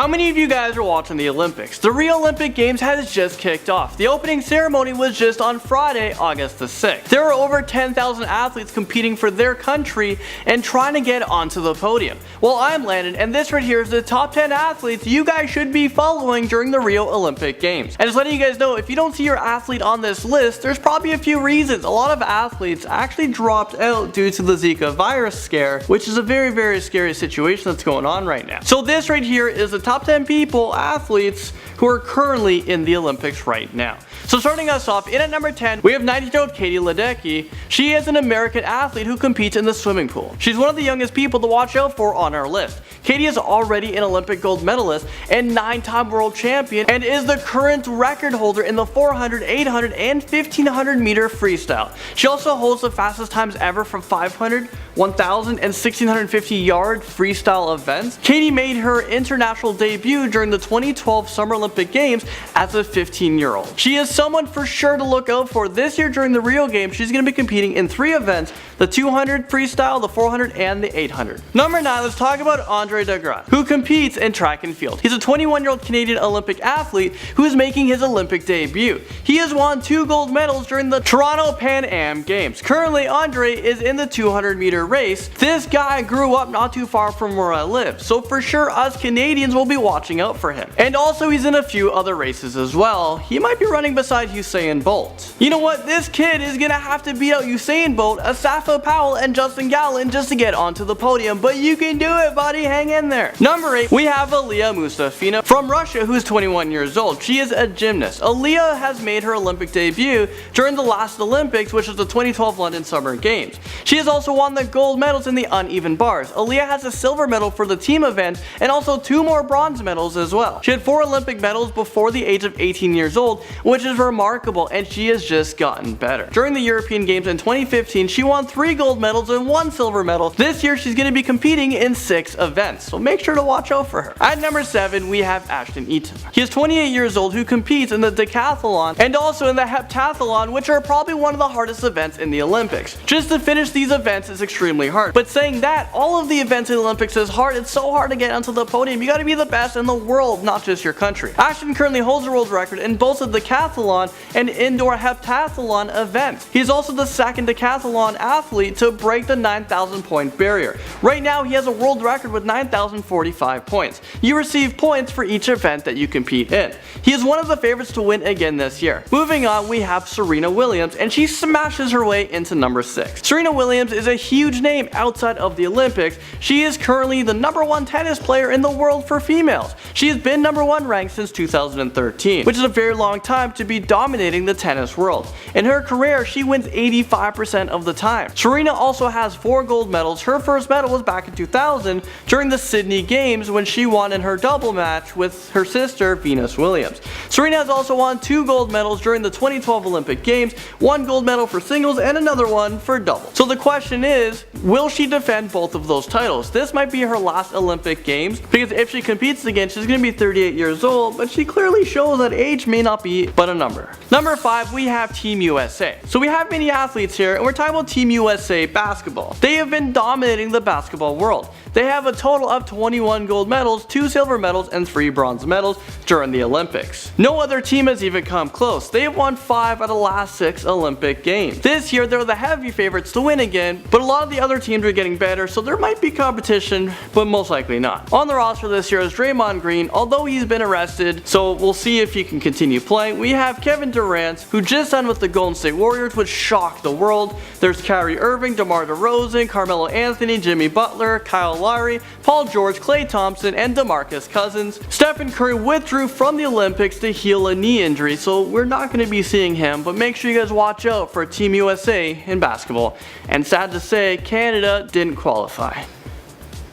How many of you guys are watching the Olympics? The Rio Olympic Games has just kicked off. The opening ceremony was just on Friday, August the 6th. There were over 10,000 athletes competing for their country and trying to get onto the podium. Well, I'm Landon, and this right here is the top 10 athletes you guys should be following during the Rio Olympic Games. And just letting you guys know, if you don't see your athlete on this list, there's probably a few reasons. A lot of athletes actually dropped out due to the Zika virus scare, which is a very scary situation that's going on right now. So this right here is the top 10 people, athletes, who are currently in the Olympics right now. So starting us off, in at number 10, we have 19-year-old Katie Ledecky. She is an American athlete who competes in the swimming pool. She's one of the youngest people to watch out for on our list. Katie is already an Olympic gold medalist and 9-time world champion, and is the current record holder in the 400, 800, and 1500 meter freestyle. She also holds the fastest times ever from 500, 1000, and 1650 yard freestyle events. Katie made her international debut during the 2012 Summer Olympic Games as a 15-year-old. She is someone for sure to look out for. This year during the Rio Games, she's going to be competing in 3 events: the 200 freestyle, the 400, and the 800. Number 9, let's talk about Andre DeGrasse, who competes in track and field. He's a 21-year-old Canadian Olympic athlete who is making his Olympic debut. He has won 2 gold medals during the Toronto Pan Am Games. Currently, Andre is in the 200 meter race. This guy grew up not too far from where I live, so for sure us Canadians will be watching out for him. And also he's in a few other races as well. He might be running beside Usain Bolt. You know what? This kid is gonna have to beat out Usain Bolt, Asafa Powell, and Justin Gatlin just to get onto the podium, but you can do it, buddy. Hang in there. Number 8, we have Aliyah Mustafina from Russia, who's 21 years old. She is a gymnast. Aliyah has made her Olympic debut during the last Olympics, which was the 2012 London Summer Games. She has also won the gold medals in the uneven bars. Aliyah has a silver medal for the team event and also 2 more bronze medals as well. She had 4 Olympic medals before the age of 18 years old, which is remarkable, and she has just gotten better. During the European Games in 2015, she won 3 gold medals and 1 silver medal. This year she's going to be competing in 6 events, so make sure to watch out for her. At number 7, we have Ashton Eaton. He is 28 years old, who competes in the decathlon and also in the heptathlon, which are probably one of the hardest events in the Olympics. Just to finish these events is extremely hard, but saying that, all of the events in the Olympics is hard. It's so hard to get onto the podium. You gotta be the best in the world, not just your country. Ashton currently holds the world record in both the decathlon and indoor heptathlon events. He is also the 2nd decathlon athlete to break the 9,000 point barrier. Right now he has a world record with 9,045 points. You receive points for each event that you compete in. He is one of the favorites to win again this year. Moving on, we have Serena Williams, and she smashes her way into number 6. Serena Williams is a huge name outside of the Olympics. She is currently the #1 tennis player in the world for females. She has been #1 ranked since 2013, which is a very long time to be dominating the tennis world. In her career, she wins 85% of the time. Serena also has 4 gold medals. Her first medal was back in 2000 during the Sydney Games when she won in her double match with her sister Venus Williams. Serena has also won 2 gold medals during the 2012 Olympic Games, 1 gold medal for singles and another one for doubles. So the question is, will she defend both of those titles? This might be her last Olympic Games, because if she competes again, she's going to be 38 years old, but she clearly shows that age may not be but a number. Number 5, we have Team USA. So we have many athletes here, and we're talking about Team USA basketball. They have been dominating the basketball world. They have a total of 21 gold medals, 2 silver medals, and 3 bronze medals during the Olympics. No other team has even come close. They have won 5 out of the last 6 Olympic Games. This year they're the heavy favorites to win again, but a lot of the other teams are getting better, so there might be competition, but most likely not. On the roster this year is Draymond Green, although he's been arrested, so we'll see if he can continue playing. We have Kevin Durant, who just signed with the Golden State Warriors, which shocked the world. There's Kyrie Irving, DeMar DeRozan, Carmelo Anthony, Jimmy Butler, Kyle Lowry, Paul George, Klay Thompson, and DeMarcus Cousins. Stephen Curry withdrew from the Olympics to heal a knee injury, so we're not going to be seeing him, but make sure you guys watch out for Team USA in basketball. And sad to say, Canada didn't qualify.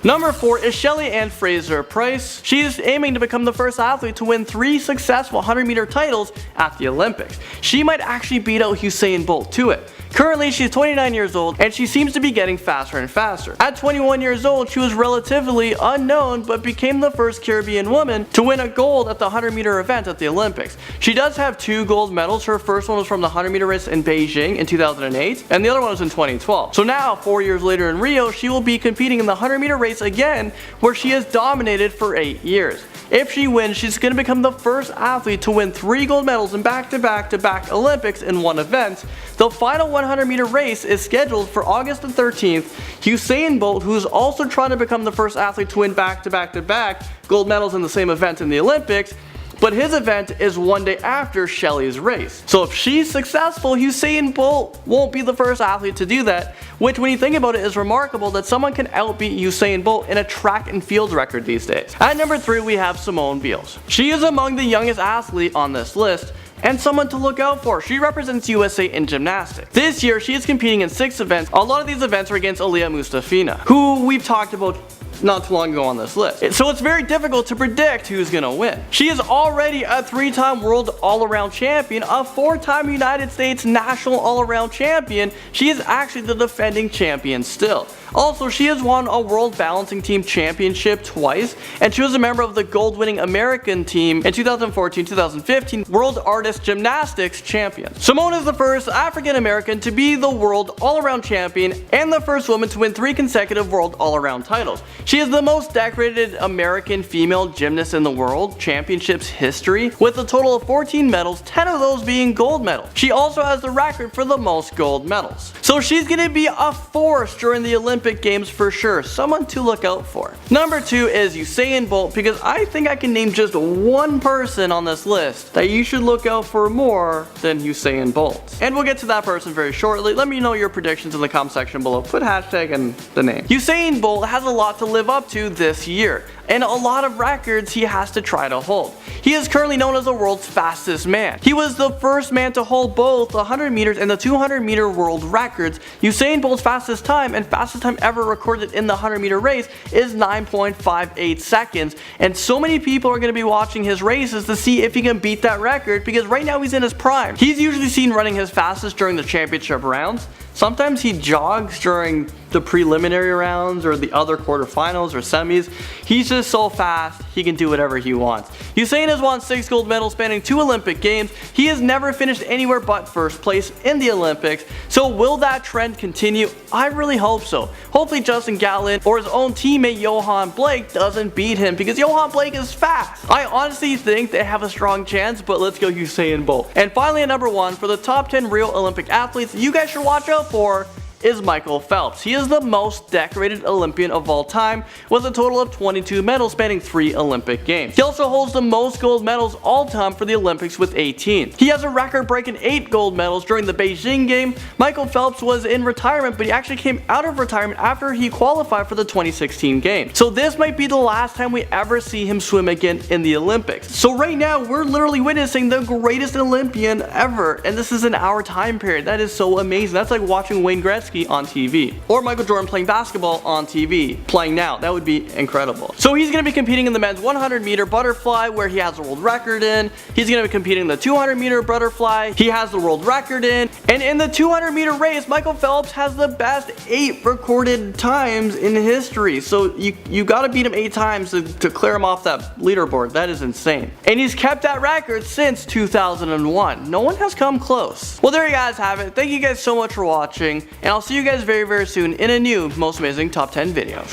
Number 4 is Shelly-Ann Fraser-Pryce. She is aiming to become the first athlete to win 3 successful 100-meter titles at the Olympics. She might actually beat out Usain Bolt to it. Currently, she's 29 years old, and she seems to be getting faster and faster. At 21 years old, she was relatively unknown, but became the first Caribbean woman to win a gold at the 100-meter event at the Olympics. She does have 2 gold medals. Her first one was from the 100-meter race in Beijing in 2008, and the other one was in 2012. So now, 4 years later in Rio, she will be competing in the 100-meter race again, where she has dominated for 8 years. If she wins, she's going to become the first athlete to win 3 gold medals in back-to-back-to-back Olympics in one event. The final 100-meter race is scheduled for August the 13th. Usain Bolt, who's also trying to become the first athlete to win back-to-back-to-back gold medals in the same event in the Olympics, but his event is one day after Shelly's race. So if she's successful, Usain Bolt won't be the first athlete to do that, which when you think about it is remarkable that someone can outbeat Usain Bolt in a track and field record these days. At number 3 we have Simone Biles. She is among the youngest athlete on this list, and someone to look out for. She represents USA in gymnastics. This year she is competing in 6 events. A lot of these events are against Aliyah Mustafina, who we've talked about not too long ago on this list. So it's very difficult to predict who's gonna win. She is already a 3-time world all-around champion, a 4-time United States national all-around champion. She is actually the defending champion still. Also, she has won a World Balancing Team Championship twice, and she was a member of the gold-winning American team in 2014-2015 World Artist Gymnastics champion. Simone is the first African-American to be the world all-around champion and the first woman to win 3 consecutive world all-around titles. She is the most decorated American female gymnast in the World Championships history, with a total of 14 medals, 10 of those being gold medals. She also has the record for the most gold medals. So she's gonna be a force during the Olympic Games for sure, someone to look out for. Number 2 is Usain Bolt, because I think I can name just one person on this list that you should look out for more than Usain Bolt. And we'll get to that person very shortly. Let me know your predictions in the comment section below. Put hashtag and the name. Usain Bolt has a lot to live up to this year, and a lot of records he has to try to hold. He is currently known as the world's fastest man. He was the first man to hold both the 100 meters and the 200 meter world records. Usain Bolt's fastest time and fastest time ever recorded in the 100 meter race is 9.58 seconds, and so many people are going to be watching his races to see if he can beat that record, because right now he's in his prime. He's usually seen running his fastest during the championship rounds. Sometimes he jogs during the preliminary rounds or the other quarterfinals or semis. He's just so fast, he can do whatever he wants. Usain has won 6 gold medals spanning 2 Olympic Games. He has never finished anywhere but first place in the Olympics. So will that trend continue? I really hope so. Hopefully Justin Gatlin or his own teammate Johan Blake doesn't beat him, because Johan Blake is fast. I honestly think they have a strong chance, but let's go Usain Bolt. And finally at number 1, for the top 10 real Olympic athletes you guys should watch out for, is Michael Phelps. He is the most decorated Olympian of all time, with a total of 22 medals spanning 3 Olympic Games. He also holds the most gold medals all time for the Olympics with 18. He has a record-breaking 8 gold medals during the Beijing game. Michael Phelps was in retirement, but he actually came out of retirement after he qualified for the 2016 games. So this might be the last time we ever see him swim again in the Olympics. So right now we're literally witnessing the greatest Olympian ever, and this is in our time period. That is so amazing. That's like watching Wayne Gretzky on TV, or Michael Jordan playing basketball on TV, playing now. That would be incredible. So he's going to be competing in the men's 100 meter butterfly, where he has a world record in. He's going to be competing in the 200 meter butterfly. He has the world record in. And in the 200 meter race, Michael Phelps has the best 8 recorded times in history. So you got to beat him 8 times to clear him off that leaderboard. That is insane. And he's kept that record since 2001. No one has come close. Well, there you guys have it. Thank you guys so much for watching, and I'll see you guys very, very soon in a new Most Amazing Top 10 video.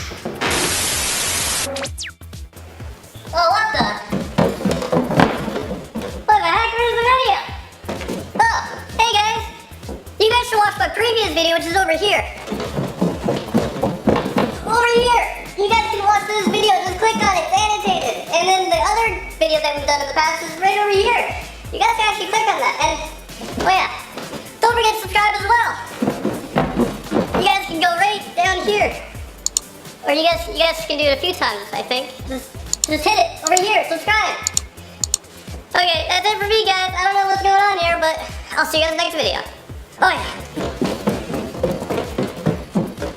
Oh, what the? What the heck? Where's the video? Oh, hey guys! You guys should watch my previous video, which is over here. Over here! You guys can watch this video, just click on it, it's annotated. And then the other video that we've done in the past is right over here. You guys can actually click on that. And, oh yeah, don't forget to subscribe as well. You guys can go right down here. Or you guys can do it a few times, I think. Just hit it over here, subscribe. Okay, that's it for me guys. I don't know what's going on here, but I'll see you guys in the next video. Oh yeah.